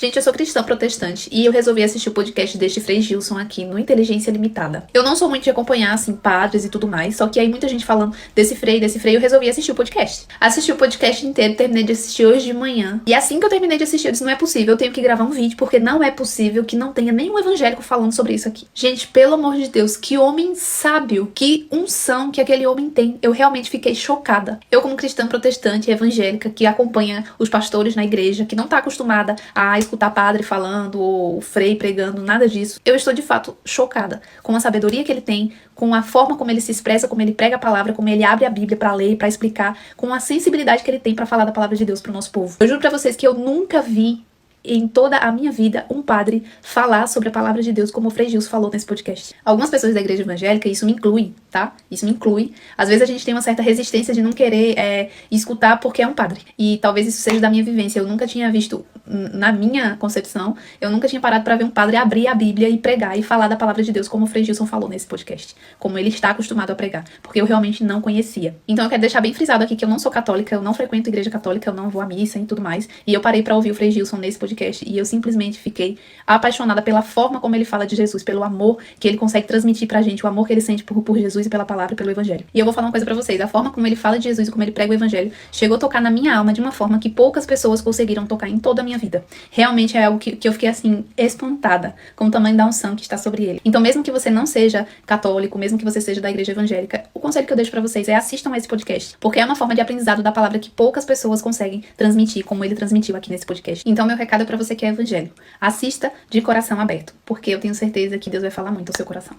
Gente, eu sou cristã protestante e eu resolvi assistir o podcast deste Frei Gilson aqui no Inteligência Limitada. Eu não sou muito de acompanhar, assim, padres e tudo mais, só que aí muita gente falando desse Frei, eu resolvi assistir o podcast. Assisti o podcast inteiro, terminei de assistir hoje de manhã. E assim que eu terminei de assistir, eu disse, não é possível, eu tenho que gravar um vídeo, porque não é possível que não tenha nenhum evangélico falando sobre isso aqui. Gente, pelo amor de Deus, que homem sábio, que unção que aquele homem tem. Eu realmente fiquei chocada. Eu, como cristã protestante evangélica, que acompanha os pastores na igreja, que não tá acostumada a escutar padre falando ou frei pregando, nada disso. Eu estou de fato chocada com a sabedoria que ele tem, com a forma como ele se expressa, como ele prega a palavra, como ele abre a Bíblia para ler, para explicar, com a sensibilidade que ele tem para falar da palavra de Deus pro nosso povo. Eu juro para vocês que eu nunca vi em toda a minha vida um padre falar sobre a palavra de Deus como o Frei Gilson falou nesse podcast. Algumas pessoas da igreja evangélica, isso me inclui, tá? Isso me inclui. Às vezes a gente tem uma certa resistência de não querer escutar porque é um padre. E talvez isso seja da minha vivência. Eu nunca tinha visto, na minha concepção, eu nunca tinha parado para ver um padre abrir a Bíblia e pregar e falar da palavra de Deus como o Frei Gilson falou nesse podcast. Como ele está acostumado a pregar. Porque eu realmente não conhecia. Então eu quero deixar bem frisado aqui que eu não sou católica, eu não frequento igreja católica, eu não vou à missa e tudo mais. E eu parei para ouvir o Frei Gilson nesse podcast e eu simplesmente fiquei apaixonada pela forma como ele fala de Jesus, pelo amor que ele consegue transmitir pra gente, o amor que ele sente por Jesus e pela palavra e pelo evangelho. E eu vou falar uma coisa pra vocês, a forma como ele fala de Jesus e como ele prega o evangelho chegou a tocar na minha alma de uma forma que poucas pessoas conseguiram tocar em toda a minha vida. Realmente é algo que eu fiquei assim, espantada com o tamanho da unção que está sobre ele. Então mesmo que você não seja católico, mesmo que você seja da igreja evangélica, o conselho que eu deixo pra vocês é assistam a esse podcast, porque é uma forma de aprendizado da palavra que poucas pessoas conseguem transmitir, como ele transmitiu aqui nesse podcast. Então meu recado é pra você que é evangélico. Assista de coração aberto, porque eu tenho certeza que Deus vai falar muito ao seu coração.